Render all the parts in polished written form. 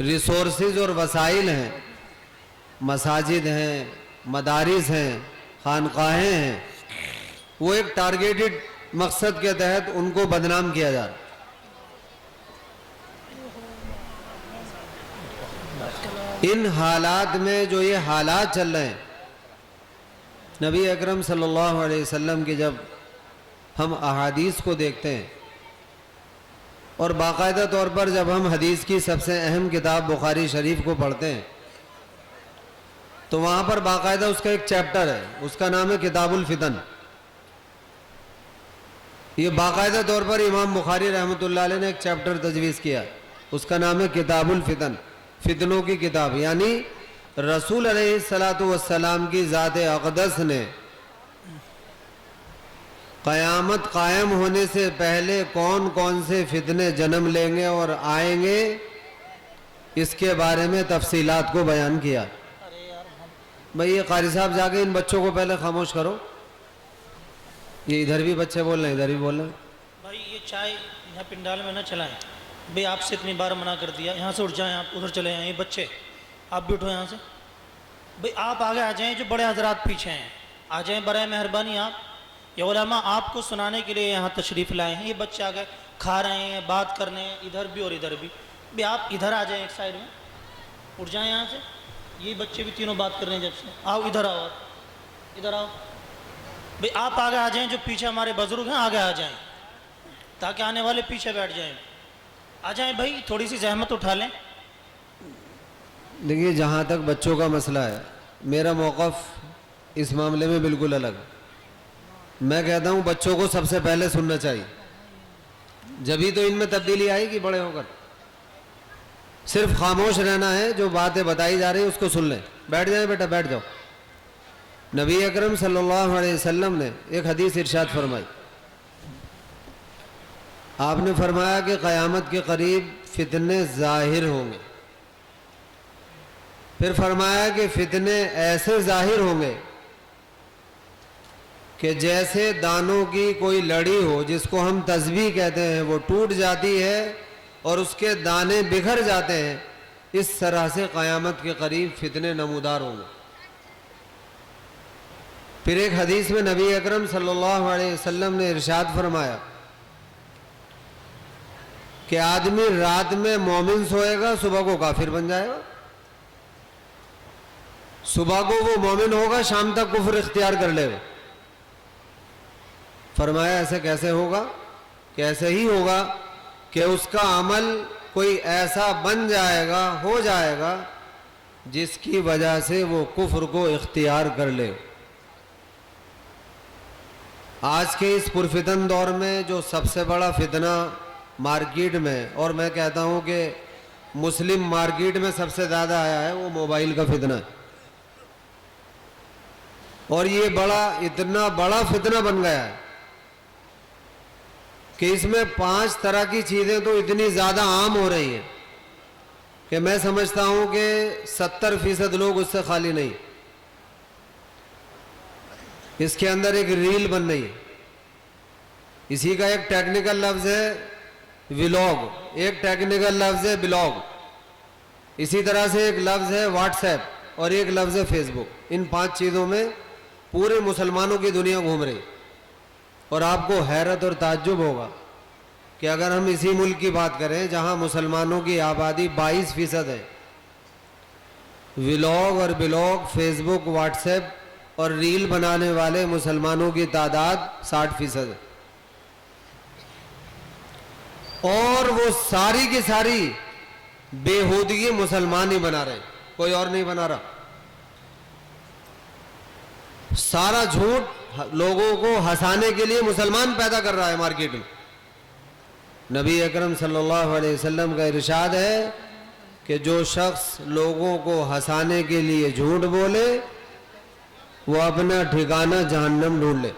Resources اور وسائل ہیں، مساجد ہیں، مدارس ہیں، خانقاہیں ہیں، وہ ایک ٹارگیٹڈ مقصد کے تحت ان کو بدنام کیا جا رہا ہے۔ ان حالات میں جو یہ حالات چل رہے ہیں، نبی اکرم صلی اللہ علیہ وسلم کی جب ہم احادیث کو دیکھتے ہیں اور باقاعدہ طور پر جب ہم حدیث کی سب سے اہم کتاب بخاری شریف کو پڑھتے ہیں تو وہاں پر باقاعدہ اس کا ایک چیپٹر ہے، اس کا نام ہے کتاب الفتن۔ یہ باقاعدہ طور پر امام بخاری رحمۃ اللہ علیہ نے ایک چیپٹر تجویز کیا، اس کا نام ہے کتاب الفتن، فتنوں کی کتاب۔ یعنی رسول علیہ الصلاۃ والسلام کی ذات اقدس نے قیامت قائم ہونے سے پہلے کون کون سے فتنے جنم لیں گے اور آئیں گے، اس کے بارے میں تفصیلات کو بیان کیا۔ بھئی یہ قاری صاحب جا کے ان بچوں کو پہلے خاموش کرو، یہ ادھر بھی بچے بول رہے ہیں، ادھر بھی بول رہے ہیں۔ بھائی یہ چائے یہاں پنڈال میں نہ چلائیں، بھئی آپ سے اتنی بار منع کر دیا، یہاں سے اٹھ جائیں، آپ ادھر چلے جائیں، یہ بچے آپ بھی اٹھو یہاں سے، بھئی آپ آگے آ جائیں، جو بڑے حضرات پیچھے ہیں آ جائیں، برائے مہربانی۔ آپ یہ علماء آپ کو سنانے کے لیے یہاں تشریف لائے ہیں، یہ بچے آگے کھا رہے ہیں، بات کر رہے ہیں، ادھر بھی اور ادھر بھی، بھئی آپ ادھر آ جائیں، ایک سائڈ میں اٹھ جائیں یہاں سے، یہ بچے بھی تینوں بات کر رہے ہیں جب سے، آؤ ادھر آؤ، آپ ادھر آؤ، بھئی آپ آگے آ جائیں، جو پیچھے ہمارے بزرگ ہیں آگے آ جائیں تاکہ آنے والے پیچھے بیٹھ جائیں، آ جائیں بھائی، تھوڑی سی زحمت اٹھا لیں۔ دیکھیے جہاں تک بچوں کا مسئلہ ہے، میرا موقف اس معاملے میں بالکل الگ ہے۔ میں کہتا ہوں بچوں کو سب سے پہلے سننا چاہیے، جبھی تو ان میں تبدیلی آئے گی بڑے ہو کر۔ صرف خاموش رہنا ہے، جو باتیں بتائی جا رہی ہیں اس کو سن لیں۔ بیٹھ جائیں بیٹا، بیٹھ جاؤ۔ نبی اکرم صلی اللہ علیہ وسلم نے ایک حدیث ارشاد فرمائی، آپ نے فرمایا کہ قیامت کے قریب فتنے ظاہر ہوں گے، پھر فرمایا کہ فتنے ایسے ظاہر ہوں گے کہ جیسے دانوں کی کوئی لڑی ہو، جس کو ہم تسبیح کہتے ہیں، وہ ٹوٹ جاتی ہے اور اس کے دانے بکھر جاتے ہیں، اس طرح سے قیامت کے قریب فتنے نمودار ہوں گے۔ پھر ایک حدیث میں نبی اکرم صلی اللہ علیہ وسلم نے ارشاد فرمایا کہ آدمی رات میں مومن سوئے گا، صبح کو کافر بن جائے گا، صبح کو وہ مومن ہوگا، شام تک کفر اختیار کر لے گا۔ فرمایا ایسے کیسے ہوگا؟ کہ ایسے ہی ہوگا کہ اس کا عمل کوئی ایسا بن جائے گا، ہو جائے گا، جس کی وجہ سے وہ کفر کو اختیار کر لے۔ آج کے اس پرفتن دور میں جو سب سے بڑا فتنہ مارکیٹ میں، اور میں کہتا ہوں کہ مسلم مارکیٹ میں سب سے زیادہ آیا ہے، وہ موبائل کا فتنہ ہے۔ اور یہ اتنا بڑا فتنہ بن گیا ہے کہ اس میں 5 طرح کی چیزیں تو اتنی زیادہ عام ہو رہی ہیں کہ میں سمجھتا ہوں کہ 70% لوگ اس سے خالی نہیں۔ اس کے اندر ایک ریل بن رہی ہے، اسی کا ایک ٹیکنیکل لفظ ہے ولاگ، ایک ٹیکنیکل لفظ ہے بلاگ، اسی طرح سے ایک لفظ ہے واٹس ایپ اور ایک لفظ ہے فیس بک۔ ان 5 چیزوں میں پورے مسلمانوں کی دنیا گھوم رہی، اور آپ کو حیرت اور تعجب ہوگا کہ اگر ہم اسی ملک کی بات کریں جہاں مسلمانوں کی آبادی 22% ہے، ولاگ اور بلاگ، فیس بک، واٹس ایپ اور ریل بنانے والے مسلمانوں کی تعداد 60% ہے، اور وہ ساری کی ساری بےہودگی مسلمان ہی بنا رہے ہیں، کوئی اور نہیں بنا رہا۔ سارا جھوٹ لوگوں کو ہنسانے کے لیے مسلمان پیدا کر رہا ہے مارکیٹ میں۔ نبی اکرم صلی اللہ علیہ وسلم کا ارشاد ہے کہ جو شخص لوگوں کو ہنسانے کے لیے جھوٹ بولے وہ اپنا ٹھکانہ جہنم ڈھونڈ لے۔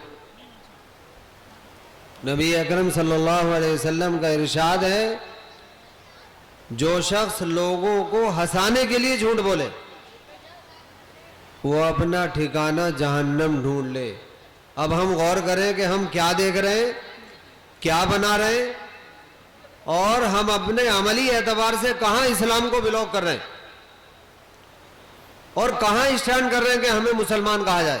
نبی اکرم صلی اللہ علیہ وسلم کا ارشاد ہے جو شخص لوگوں کو ہنسانے کے لیے جھوٹ بولے وہ اپنا ٹھکانہ جہنم ڈھونڈ لے۔ اب ہم غور کریں کہ ہم کیا دیکھ رہے ہیں، کیا بنا رہے ہیں۔ اور ہم اپنے عملی اعتبار سے کہاں اسلام کو بلوک کر رہے ہیں اور کہاں اسٹینڈ کر رہے ہیں کہ ہمیں مسلمان کہا جائے.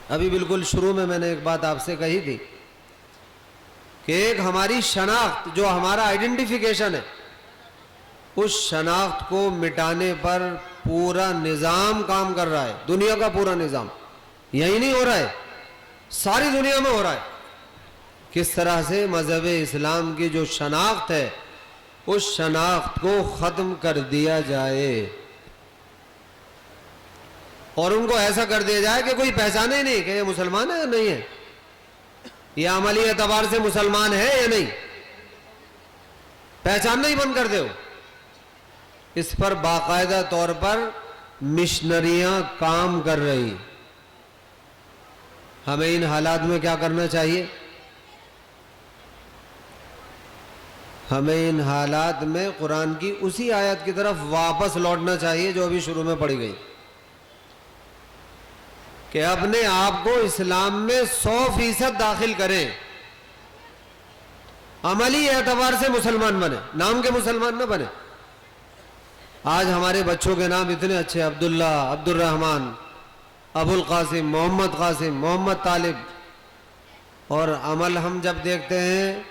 ابھی بالکل شروع میں نے ایک بات آپ سے کہی تھی کہ ایک ہماری شناخت جو ہمارا آئیڈینٹیفیکیشن ہے، اس شناخت کو مٹانے پر پورا نظام کام کر رہا ہے. دنیا کا پورا نظام یہی نہیں ہو رہا ہے، ساری دنیا میں ہو رہا ہے. کس طرح سے مذہب اسلام کی جو شناخت ہے اس شناخت کو ختم کر دیا جائے اور ان کو ایسا کر دیا جائے کہ کوئی پہچانے ہی نہیں کہ یہ مسلمان ہے یا نہیں ہے، یہ عملی اعتبار سے مسلمان ہے یا نہیں، پہچاننا ہی بند کر دے. اس پر باقاعدہ طور پر مشنریاں کام کر رہی. ہمیں ان حالات میں کیا کرنا چاہیے؟ ہمیں ان حالات میں قرآن کی اسی آیت کی طرف واپس لوٹنا چاہیے جو ابھی شروع میں پڑھی گئی کہ اپنے آپ کو اسلام میں 100% داخل کریں، عملی اعتبار سے مسلمان بنے، نام کے مسلمان نہ بنے. آج ہمارے بچوں کے نام اتنے اچھے، عبداللہ، عبد الرحمن، ابو القاسم، محمد قاسم، محمد طالب، اور عمل ہم جب دیکھتے ہیں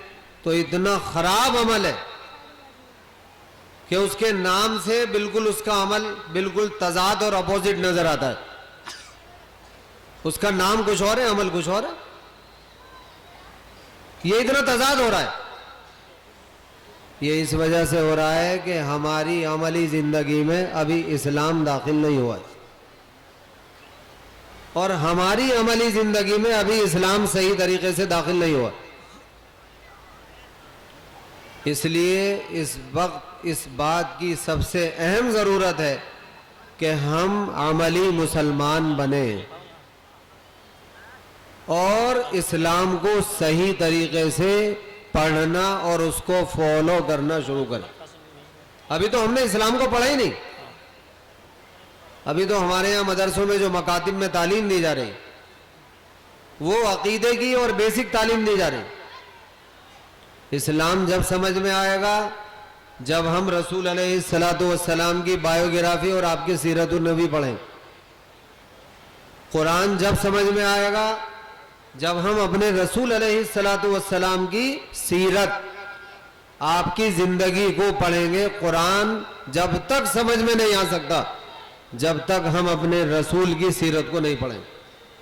تو اتنا خراب عمل ہے کہ اس کے نام سے بالکل اس کا عمل بالکل تضاد اور اپوزٹ نظر آتا ہے. اس کا نام کچھ اور ہے، عمل کچھ اور ہے. یہ اتنا تضاد ہو رہا ہے، یہ اس وجہ سے ہو رہا ہے کہ ہماری عملی زندگی میں ابھی اسلام داخل نہیں ہوا ہے اور ہماری عملی زندگی میں ابھی اسلام صحیح طریقے سے داخل نہیں ہوا. اس لیے اس وقت اس بات کی سب سے اہم ضرورت ہے کہ ہم عملی مسلمان بنیں اور اسلام کو صحیح طریقے سے پڑھنا اور اس کو فالو کرنا شروع کریں. ابھی تو ہم نے اسلام کو پڑھا ہی نہیں. ابھی تو ہمارے یہاں مدرسوں میں جو مکاتب میں تعلیم دی جا رہی وہ عقیدے کی اور بیسک تعلیم دی جا رہی. اسلام جب سمجھ میں آئے گا جب ہم رسول علیہ السلام کی بایوگرافی اور آپ کی سیرت النبی پڑھیں. قرآن جب سمجھ میں آئے گا جب ہم اپنے رسول علیہ السلام کی سیرت، آپ کی زندگی کو پڑھیں گے. قرآن جب تک سمجھ میں نہیں آ سکتا جب تک ہم اپنے رسول کی سیرت کو نہیں پڑھیں.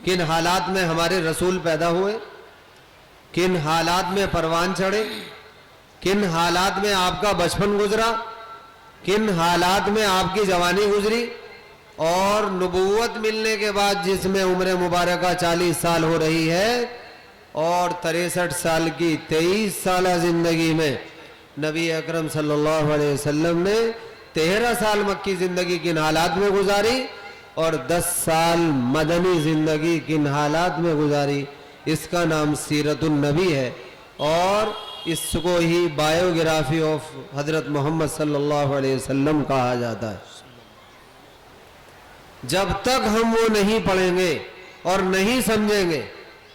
کن حالات میں ہمارے رسول پیدا ہوئے، کن حالات میں پروان چڑھے، کن حالات میں آپ کا بچپن گزرا، کن حالات میں آپ کی جوانی گزری، اور نبوت ملنے کے بعد جس میں عمر مبارکہ 40 سال ہو رہی ہے اور 63 سال کی 23 سالہ زندگی میں نبی اکرم صلی اللہ علیہ وسلم نے 13 سال مکی زندگی کن حالات میں گزاری اور 10 سال مدنی زندگی کن حالات میں گزاری. اس کا نام سیرت النبی ہے اور اس کو ہی بایوگرافی آف حضرت محمد صلی اللہ علیہ وسلم کہا جاتا ہے. جب تک ہم وہ نہیں پڑھیں گے اور نہیں سمجھیں گے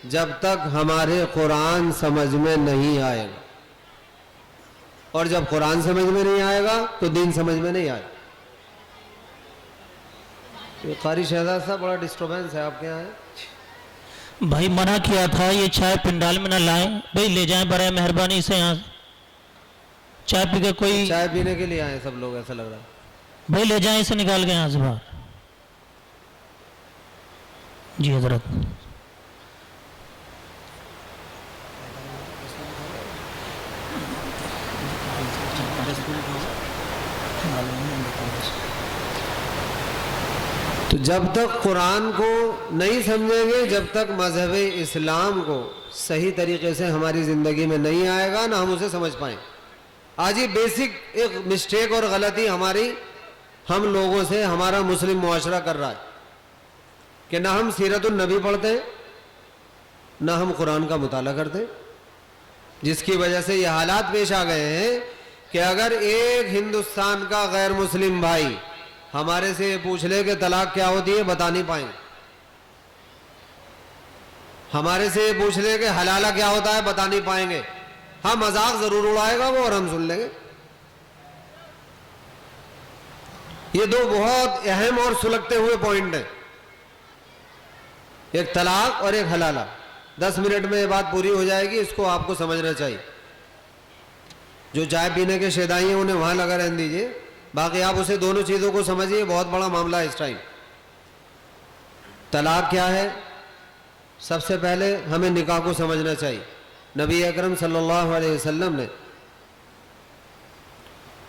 جب تک ہمارے قرآن سمجھ میں نہیں آئے گا، اور جب قرآن سمجھ میں نہیں آئے گا تو دین سمجھ میں نہیں آئے گا. قاری شہزاد صاحب بڑا ڈسٹربنس ہے آپ کے یہاں ہے. بھائی منع کیا تھا یہ چائے پنڈال میں نہ لائیں، بھائی لے جائیں برائے مہربانی سے. یہاں چائے پی کے کوئی چائے پینے کے لیے آئے سب لوگ ایسا لگ رہا ہے. بھائی لے جائیں اسے نکال کے یہاں سے باہر. جی حضرت. تو جب تک قرآن کو نہیں سمجھیں گے، جب تک مذہب اسلام کو صحیح طریقے سے ہماری زندگی میں نہیں آئے گا نہ ہم اسے سمجھ پائیں. آج یہ بیسک ایک مسٹیک اور غلطی ہماری ہم لوگوں سے ہمارا مسلم معاشرہ کر رہا ہے کہ نہ ہم سیرت النبی پڑھتے ہیں نہ ہم قرآن کا مطالعہ کرتے ہیں، جس کی وجہ سے یہ حالات پیش آ گئے ہیں کہ اگر ایک ہندوستان کا غیر مسلم بھائی ہمارے سے یہ پوچھ لے کہ طلاق کیا ہوتی ہے بتا نہیں پائیں. ہمارے سے یہ پوچھ لے کہ حلالہ کیا ہوتا ہے بتا نہیں پائیں گے. ہاں مذاق ضرور اڑائے گا وہ اور ہم سن لیں گے. یہ دو بہت اہم اور سلگتے ہوئے پوائنٹ ہیں, ایک طلاق اور ایک حلالہ. 10 منٹ میں یہ بات پوری ہو جائے گی, اس کو آپ کو سمجھنا چاہیے. جو چائے پینے کے شیدائی ہیں انہیں وہاں لگا رہنے دیجیے, باقی آپ اسے دونوں چیزوں کو سمجھیے, بہت بڑا معاملہ ہے اس ٹائم. طلاق کیا ہے؟ سب سے پہلے ہمیں نکاح کو سمجھنا چاہیے. نبی اکرم صلی اللہ علیہ وسلم نے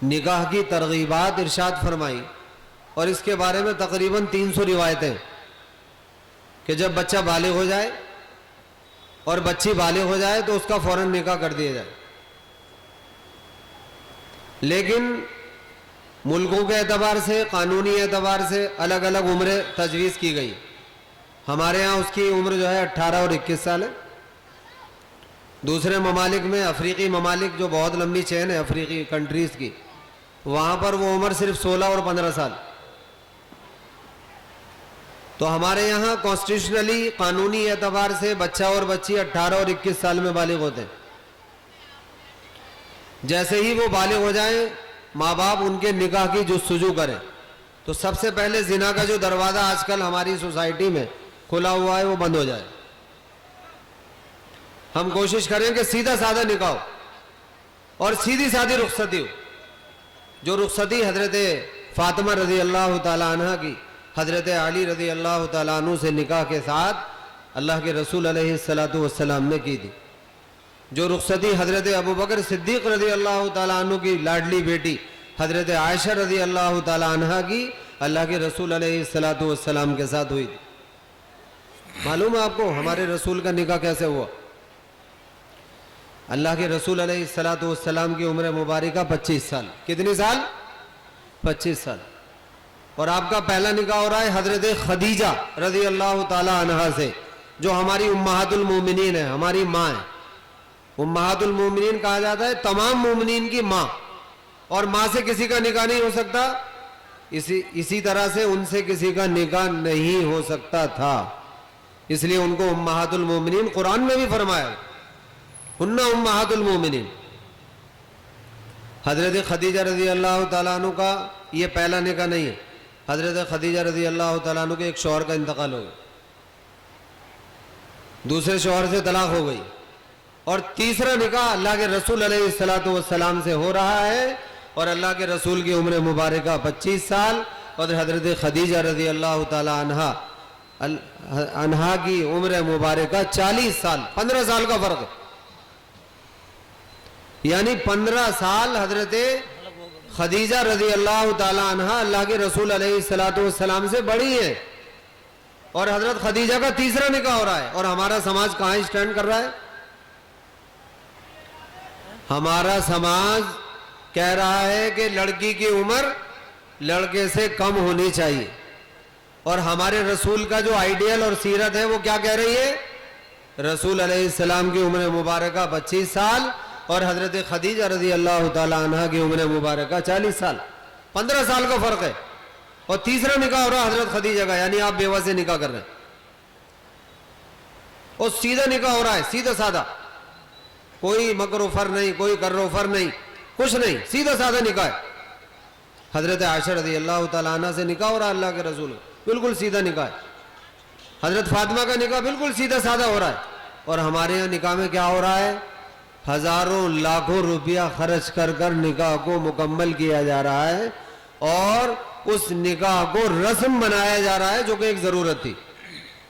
نکاح کی ترغیبات ارشاد فرمائی, اور اس کے بارے میں تقریباً 300 روایتیں کہ جب بچہ بالغ ہو جائے اور بچی بالغ ہو جائے تو اس کا فوراً نکاح کر دیا جائے. لیکن ملکوں کے اعتبار سے, قانونی اعتبار سے الگ الگ عمریں تجویز کی گئی. ہمارے ہاں اس کی عمر جو ہے 18 اور 21 سال ہے. دوسرے ممالک میں, افریقی ممالک جو بہت لمبی چین ہے افریقی کنٹریز کی, وہاں پر وہ عمر صرف 16 اور 15 سال. تو ہمارے یہاں کانسٹیٹیوشنلی قانونی اعتبار سے بچہ اور بچی 18 اور 21 سال میں بالغ ہوتے ہیں. جیسے ہی وہ بالغ ہو جائیں ماں باپ ان کے نکاح کی جستجو کریں. تو سب سے پہلے زنا کا جو دروازہ آج کل ہماری سوسائٹی میں کھلا ہوا ہے وہ بند ہو جائے. ہم کوشش کریں کہ سیدھا سادہ نکاح ہو اور سیدھی سادھی رخصتی ہو. جو رخصتی حضرت فاطمہ رضی اللہ تعالی عنہ کی حضرت علی رضی اللہ تعالیٰ عنہ سے نکاح کے ساتھ اللہ کے رسول علیہ السلام نے کی تھی. جو رخصتی حضرت ابوبکر صدیق رضی اللہ تعالیٰ عنہ کی لاڈلی بیٹی حضرت عائشہ رضی اللہ تعالیٰ عنہ کی اللہ کے رسول علیہ السلام کے ساتھ ہوئی تھی. معلوم ہے آپ کو ہمارے رسول کا نکاح کیسے ہوا؟ اللہ کے رسول علیہ السلام کی عمر مبارکہ 25 سال. کتنی سال؟ 25 سال. اور آپ کا پہلا نکاح ہو رہا ہے حضرت خدیجہ رضی اللہ تعالی عنہا سے, جو ہماری امہات المومنین ہے, ہماری ماں ہے. امہات المومنین کہا جاتا ہے تمام مومنین کی ماں, اور ماں سے کسی کا نکاح نہیں ہو سکتا, اسی طرح سے ان سے کسی کا نکاح نہیں ہو سکتا تھا. اس لیے ان کو امہات المومنین قرآن میں بھی فرمایا, ہن امہات المومنین. حضرت خدیجہ رضی اللہ تعالیٰ عنہ کا یہ پہلا نکاح نہیں ہے. حضرت خدیجہ رضی اللہ تعالیٰ عنہ کے ایک شوہر کا انتقال ہو گیا, دوسرے شوہر سے طلاق ہو گئی, اور تیسرا نکاح اللہ کے رسول علیہ السلام سے ہو رہا ہے, اور اللہ کے رسول کی عمر مبارکہ 25 سال اور حضرت خدیجہ رضی اللہ تعالیٰ عنہا کی عمر مبارکہ 40 سال. 15 سال کا فرق ہے. یعنی 15 سال حضرت خدیجہ رضی اللہ تعالی عنہ اللہ کے رسول علیہ السلام سے بڑی ہے, اور حضرت خدیجہ کا تیسرا نکاح ہو رہا ہے. اور ہمارا سماج کہاں اسٹینڈ کر رہا ہے؟ ہمارا سماج کہہ رہا ہے کہ لڑکی کی عمر لڑکے سے کم ہونی چاہیے, اور ہمارے رسول کا جو آئیڈیل اور سیرت ہے وہ کیا کہہ رہی ہے؟ رسول علیہ السلام کی عمر مبارکہ 25 سال اور حضرت خدیجہ رضی اللہ تعالی عنہ کی عمر مبارکہ 40 سال. 15 سال کا فرق ہے. اور تیسرا نکاح ہو رہا حضرت خدیجہ کا, یعنی آپ بیوہ سے نکاح کر رہے ہیں, اور سیدھا نکاح ہو رہا ہے, سیدھا سادہ, کوئی مکر و فر نہیں, کوئی کر و فر نہیں, کچھ نہیں, سیدھا سادہ نکاح ہے. حضرت عائشہ رضی اللہ تعالی عنہ سے نکاح ہو رہا ہے اللہ کے رسول, بالکل سیدھا نکاح ہے. حضرت فاطمہ کا نکاح بالکل سیدھا سادہ ہو رہا ہے. اور ہمارے یہاں نکاح میں کیا ہو رہا ہے؟ ہزاروں لاکھوں روپیہ خرچ کر کر نکاح کو مکمل کیا جا رہا ہے, اور اس نکاح کو رسم بنایا جا رہا ہے, جو کہ ایک ضرورت تھی,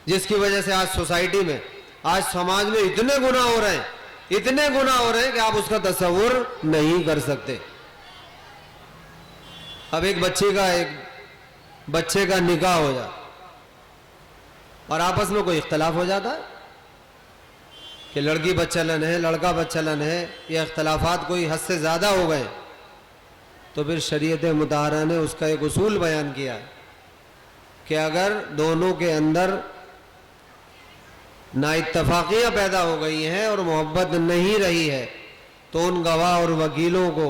جس کی وجہ سے آج سوسائٹی میں, آج سماج میں اتنے گناہ ہو رہے ہیں, اتنے گناہ ہو رہے ہیں کہ آپ اس کا تصور نہیں کر سکتے. اب ایک بچے کا نکاح ہو جائے اور آپس میں کوئی اختلاف ہو جاتا ہے کہ لڑکی بچلن ہے, لڑکا بچلن ہے, یہ اختلافات کوئی حد سے زیادہ ہو گئے, تو پھر شریعت مطہرہ نے اس کا ایک اصول بیان کیا ہے کہ اگر دونوں کے اندر نااتفاقیاں پیدا ہو گئی ہیں اور محبت نہیں رہی ہے, تو ان گواہ اور وکیلوں کو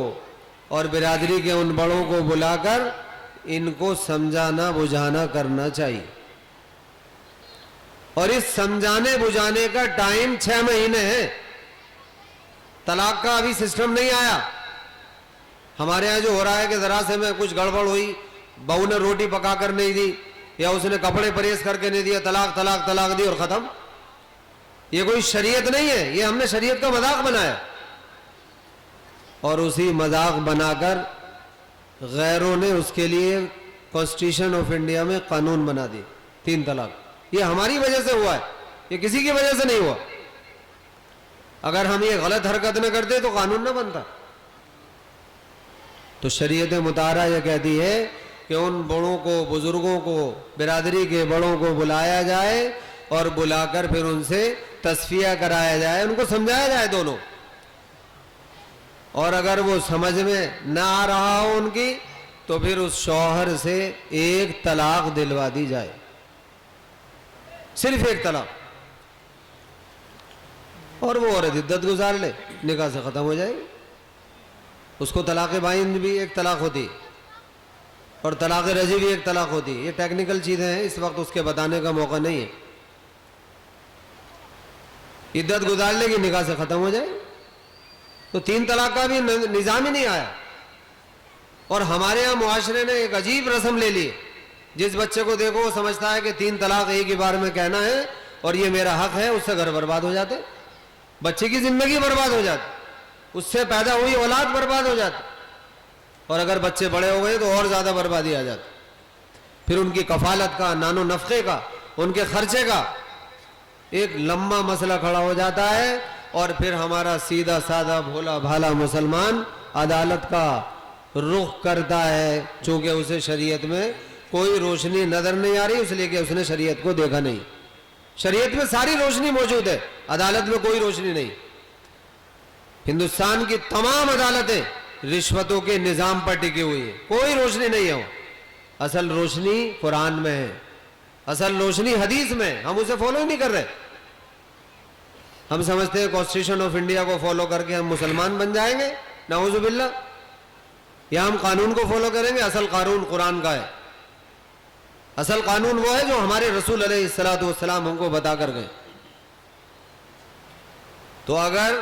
اور برادری کے ان بڑوں کو بلا کر ان کو سمجھانا بجھانا کرنا چاہیے. اور اس سمجھانے بجھانے کا ٹائم 6 مہینے ہے. طلاق کا ابھی سسٹم نہیں آیا. ہمارے یہاں جو ہو رہا ہے کہ ذرا سے میں کچھ گڑبڑ ہوئی, بہو نے روٹی پکا کر نہیں دی یا اس نے کپڑے پریس کر کے نہیں دیا, طلاق طلاق طلاق دی اور ختم. یہ کوئی شریعت نہیں ہے, یہ ہم نے شریعت کا مذاق بنایا, اور اسی مذاق بنا کر غیروں نے اس کے لیے کانسٹیٹیوشن آف انڈیا میں قانون بنا دی 3 طلاق. یہ ہماری وجہ سے ہوا ہے, یہ کسی کی وجہ سے نہیں ہوا. اگر ہم یہ غلط حرکت نہ کرتے تو قانون نہ بنتا. تو شریعت مطہرہ یہ کہتی ہے کہ ان بڑوں کو, بزرگوں کو, برادری کے بڑوں کو بلایا جائے اور بلا کر پھر ان سے تصفیہ کرایا جائے, ان کو سمجھایا جائے دونوں, اور اگر وہ سمجھ میں نہ آ رہا ہو ان کی تو پھر اس شوہر سے 1 طلاق دلوا دی جائے, صرف 1 طلاق, اور وہ عورت عدت گزار لے, نکاح سے ختم ہو جائے گی. اس کو طلاق بائن بھی 1 طلاق ہوتی اور طلاق رجعی بھی 1 طلاق ہوتی. یہ ٹیکنیکل چیزیں ہیں, اس وقت اس کے بتانے کا موقع نہیں ہے. عدت گزار لے گی, نکاح سے ختم ہو جائے. تو 3 طلاق کا بھی نظام ہی نہیں آیا. اور ہمارے ہاں معاشرے نے ایک عجیب رسم لے لی, جس بچے کو دیکھو وہ سمجھتا ہے کہ 3 طلاق ایک ہی بار میں کہنا ہے اور یہ میرا حق ہے. اس سے گھر برباد ہو جاتے, بچے کی زندگی برباد ہو جاتی, اس سے پیدا ہوئی اولاد برباد ہو جاتی, اور اگر بچے بڑے ہو گئے تو اور زیادہ بربادی آ جاتی. پھر ان کی کفالت کا, نان و نفقے کا, ان کے خرچے کا ایک لمبا مسئلہ کھڑا ہو جاتا ہے. اور پھر ہمارا سیدھا سادہ بھولا بھالا مسلمان عدالت کا رخ کرتا ہے, چونکہ اسے شریعت میں کوئی روشنی نظر نہیں آ رہی, اس لیے کہ اس نے شریعت کو دیکھا نہیں. شریعت میں ساری روشنی موجود ہے, عدالت میں کوئی روشنی نہیں. ہندوستان کی تمام عدالتیں رشوتوں کے نظام پر ٹکی ہوئی ہیں, کوئی روشنی نہیں ہے. اصل روشنی قرآن میں ہے, اصل روشنی حدیث میں, ہم اسے فالو ہی نہیں کر رہے. ہم سمجھتے ہیں کانسٹیٹیوشن آف انڈیا کو فالو کر کے ہم مسلمان بن جائیں گے, نعوذ باللہ, یا ہم قانون کو فالو کریں گے. اصل قانون قرآن کا ہے, اصل قانون وہ ہے جو ہمارے رسول علیہ الصلوۃ والسلام ہم کو بتا کر گئے. تو اگر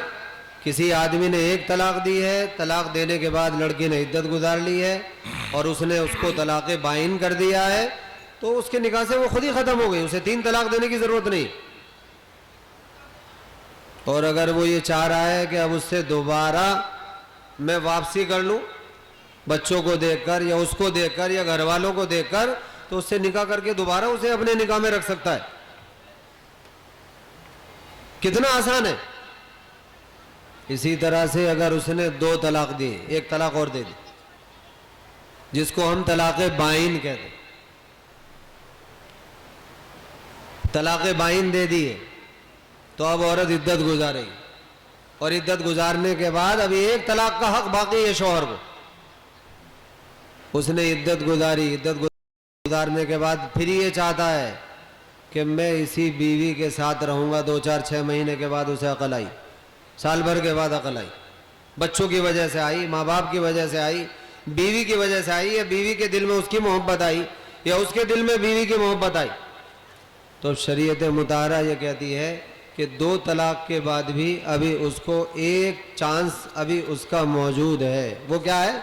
کسی آدمی نے 1 طلاق دی ہے, طلاق دینے کے بعد لڑکی نے عدت گزار لی ہے اور اس نے اس کو طلاق بائن کر دیا ہے, تو اس کے نکاح سے وہ خود ہی ختم ہو گئی, اسے 3 طلاق دینے کی ضرورت نہیں. اور اگر وہ یہ چاہ رہا ہے کہ اب اس سے دوبارہ میں واپسی کر لوں, بچوں کو دیکھ کر یا اس کو دیکھ کر یا گھر والوں کو دیکھ کر, تو اس سے نکاح کر کے دوبارہ اسے اپنے نکاح میں رکھ سکتا ہے. کتنا آسان ہے. اسی طرح سے اگر اس نے 2 طلاق دی, 1 طلاق اور دے دی, جس کو ہم طلاق بائن کہتے ہیں, طلاق بائن دے دیے تو اب عورت عدت گزارے گی, اور عدت گزارنے کے بعد ابھی 1 طلاق کا حق باقی ہے شوہر کو. اس نے عدت گزاری, عدت گزارنے کے بعد پھر یہ چاہتا ہے کہ میں اسی بیوی کے ساتھ رہوں گا. 2 4 6 مہینے کے بعد اسے عقل آئی, سال بھر کے بعد عقل آئی, بچوں کی وجہ سے آئی, ماں باپ کی وجہ سے آئی, بیوی کی وجہ سے آئی, یا بیوی کے دل میں اس کی محبت آئی, یا اس کے دل میں بیوی کی محبت آئی. تو شریعت مطہرہ یہ کہتی ہے کہ 2 طلاق کے بعد بھی ابھی اس کو 1 چانس ابھی اس کا موجود ہے. وہ کیا ہے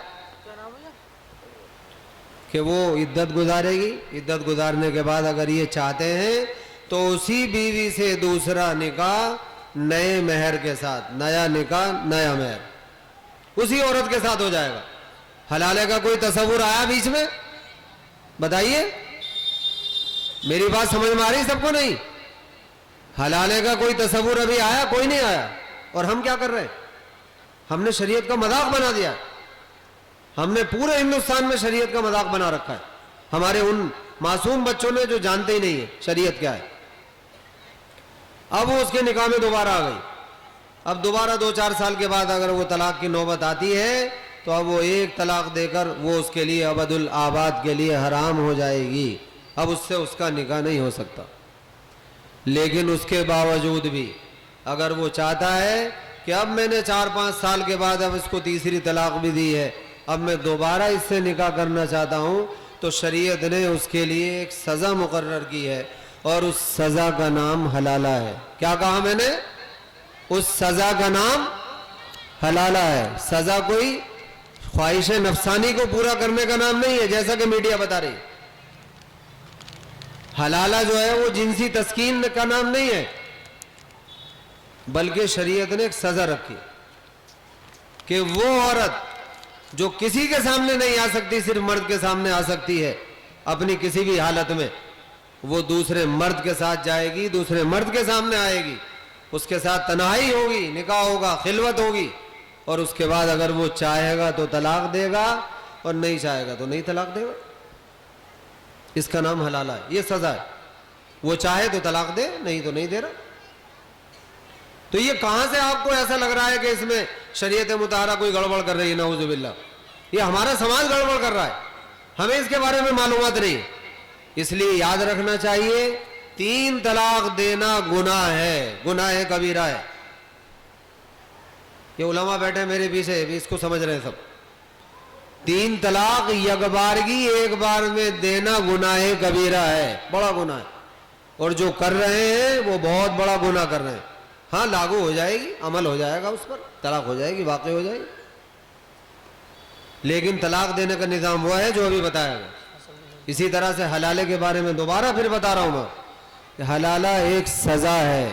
کہ وہ عدت گزارے گی. عدت گزارنے کے بعد اگر یہ چاہتے ہیں تو اسی بیوی سے دوسرا نکاح نئے مہر کے ساتھ, نیا نکاح نیا مہر اسی عورت کے ساتھ ہو جائے گا. حلالے کا کوئی تصور آیا بیچ میں؟ بتائیے, میری بات سمجھ میں آ رہی سب کو؟ نہیں. حلالے کا کوئی تصور ابھی آیا؟ کوئی نہیں آیا. اور ہم کیا کر رہے ہیں؟ ہم نے شریعت کا مذاق بنا دیا. ہم نے پورے ہندوستان میں شریعت کا مذاق بنا رکھا ہے. ہمارے ان معصوم بچوں نے جو جانتے ہی نہیں ہے شریعت کیا ہے. اب وہ اس کے نکاح میں دوبارہ آ گئی. اب دوبارہ 2 4 سال کے بعد اگر وہ طلاق کی نوبت آتی ہے تو اب وہ 1 طلاق دے کر وہ اس کے لیے ابد الآباد کے لیے حرام ہو جائے گی. اب اس سے اس کا نکاح نہیں ہو سکتا. لیکن اس کے باوجود بھی اگر وہ چاہتا ہے کہ اب میں نے 4 5 سال کے بعد اب اس کو تیسری طلاق بھی دی ہے, اب میں دوبارہ اس سے نکاح کرنا چاہتا ہوں, تو شریعت نے اس کے لیے ایک سزا مقرر کی ہے, اور اس سزا کا نام حلالہ ہے. کیا کہا میں نے؟ اس سزا کا نام حلالہ ہے. سزا کوئی خواہش نفسانی کو پورا کرنے کا نام نہیں ہے جیسا کہ میڈیا بتا رہی. حلالہ جو ہے وہ جنسی تسکین کا نام نہیں ہے، بلکہ شریعت نے ایک سزا رکھی کہ وہ عورت جو کسی کے سامنے نہیں آ سکتی، صرف مرد کے سامنے آ سکتی ہے اپنی کسی بھی حالت میں، وہ دوسرے مرد کے ساتھ جائے گی، دوسرے مرد کے سامنے آئے گی، اس کے ساتھ تنہائی ہوگی، نکاح ہوگا، خلوت ہوگی، اور اس کے بعد اگر وہ چاہے گا تو طلاق دے گا اور نہیں چاہے گا تو نہیں طلاق دے گا. اس کا نام حلالہ ہے. یہ سزا ہے. وہ چاہے تو طلاق دے، نہیں تو نہیں دے رہا. تو یہ کہاں سے آپ کو ایسا لگ رہا ہے کہ اس میں شریعت مطہرہ کوئی گڑبڑ کر رہی ہے؟ نعوذ باللہ. یہ ہمارا سماج گڑبڑ کر رہا ہے، ہمیں اس کے بارے میں معلومات نہیں ہے. اس لیے یاد رکھنا چاہیے 3 طلاق دینا گناہ ہے، گناہ کبیرہ ہے. یہ علماء بیٹھے میرے پیچھے بھی اس کو سمجھ رہے ہیں سب. 3 طلاق یکبارگی ایک بار میں دینا گناہ کبیرہ ہے، بڑا گناہ ہے. اور جو کر رہے ہیں وہ بہت بڑا گناہ کر رہے ہیں. ہاں لاگو ہو جائے گی، عمل ہو جائے گا، اس پر طلاق ہو جائے گی، واقع ہو جائے گی، لیکن طلاق دینے کا نظام وہ ہے جو ابھی بتایا گیا. اسی طرح سے حلالے کے بارے میں دوبارہ پھر بتا رہا ہوں میں کہ حلالہ ایک سزا ہے،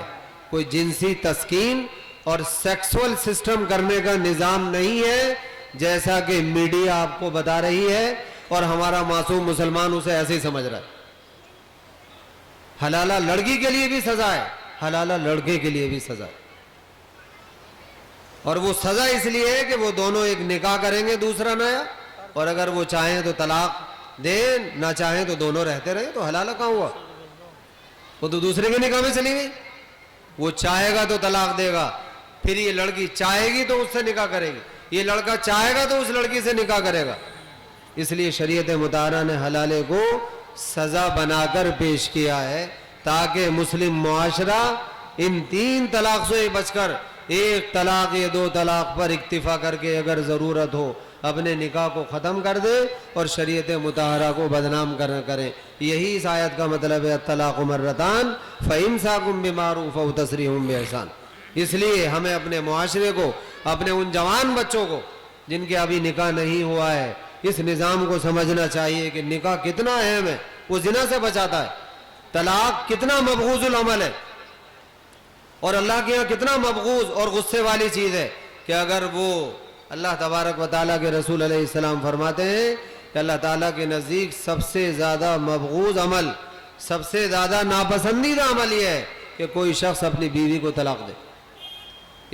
کوئی جنسی تسکین اور سیکسول سسٹم کرنے کا نظام نہیں ہے جیسا کہ میڈیا آپ کو بتا رہی ہے اور ہمارا معصوم مسلمان اسے ایسے ہی سمجھ رہا ہے. حلالہ لڑکی کے لیے بھی سزا ہے، حلالہ لڑکے کے لیے بھی سزا ہے. اور وہ سزا اس لیے ہے کہ وہ دونوں ایک نکاح کریں گے دوسرا نیا، اور اگر وہ چاہیں تو طلاق دیں، نہ چاہیں تو دونوں رہتے رہیں. تو حلالہ کہاں ہوا؟ وہ تو دوسرے کے نکاح میں چلی گئی. وہ چاہے گا تو طلاق دے گا، پھر یہ لڑکی چاہے گی تو اس سے نکاح کرے گی، یہ لڑکا چاہے گا تو اس لڑکی سے نکاح کرے گا. اس لیے شریعت مطہرہ نے حلالے کو سزا بنا کر پیش کیا ہے تاکہ مسلم معاشرہ ان 3 طلاق سے بچ کر 1 طلاق یا 2 طلاق پر اکتفا کر کے اگر ضرورت ہو اپنے نکاح کو ختم کر دے اور شریعت مطہرہ کو بدنام کریں. یہی اس آیت کا مطلب ہے الطلاق مرتان فإمساک بمعروف او تسریح بإحسان. اس لیے ہمیں اپنے معاشرے کو، اپنے ان جوان بچوں کو جن کے ابھی نکاح نہیں ہوا ہے، اس نظام کو سمجھنا چاہیے کہ نکاح کتنا اہم ہے، وہ زنا سے بچاتا ہے. طلاق کتنا مبغوض العمل ہے اور اللہ کے یہاں کتنا مبغوض اور غصے والی چیز ہے کہ اگر وہ اللہ تبارک و تعالیٰ کے رسول علیہ السلام فرماتے ہیں کہ اللہ تعالیٰ کے نزدیک سب سے زیادہ مبغوض عمل، سب سے زیادہ ناپسندیدہ عمل یہ ہے کہ کوئی شخص اپنی بیوی کو طلاق دے.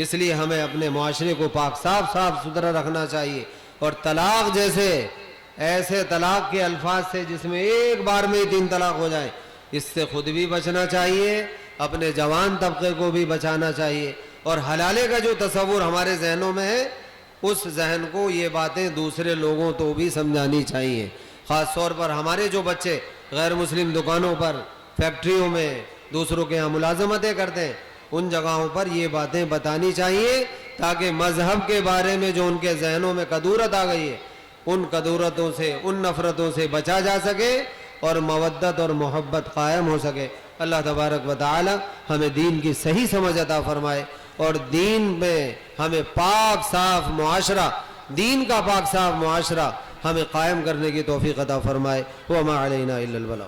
اس لیے ہمیں اپنے معاشرے کو پاک صاف ستھرا رکھنا چاہیے. اور طلاق جیسے ایسے طلاق کے الفاظ سے جس میں ایک بار میں 3 طلاق ہو جائیں، اس سے خود بھی بچنا چاہیے، اپنے جوان طبقے کو بھی بچانا چاہیے. اور حلالے کا جو تصور ہمارے ذہنوں میں ہے، اس ذہن کو یہ باتیں دوسرے لوگوں تو بھی سمجھانی چاہیے. خاص طور پر ہمارے جو بچے غیر مسلم دکانوں پر، فیکٹریوں میں، دوسروں کے یہاں ملازمتیں کرتے ہیں، ان جگہوں پر یہ باتیں بتانی چاہیے تاکہ مذہب کے بارے میں جو ان کے ذہنوں میں کدورت آ گئی ہے، ان کدورتوں سے، ان نفرتوں سے بچا جا سکے اور مودت اور محبت قائم ہو سکے. اللہ تبارک و تعالی ہمیں دین کی صحیح سمجھ عطا فرمائے اور دین میں ہمیں پاک صاف معاشرہ، دین کا پاک صاف معاشرہ ہمیں قائم کرنے کی توفیق عطا فرمائے. وما علینا الا البلاغ.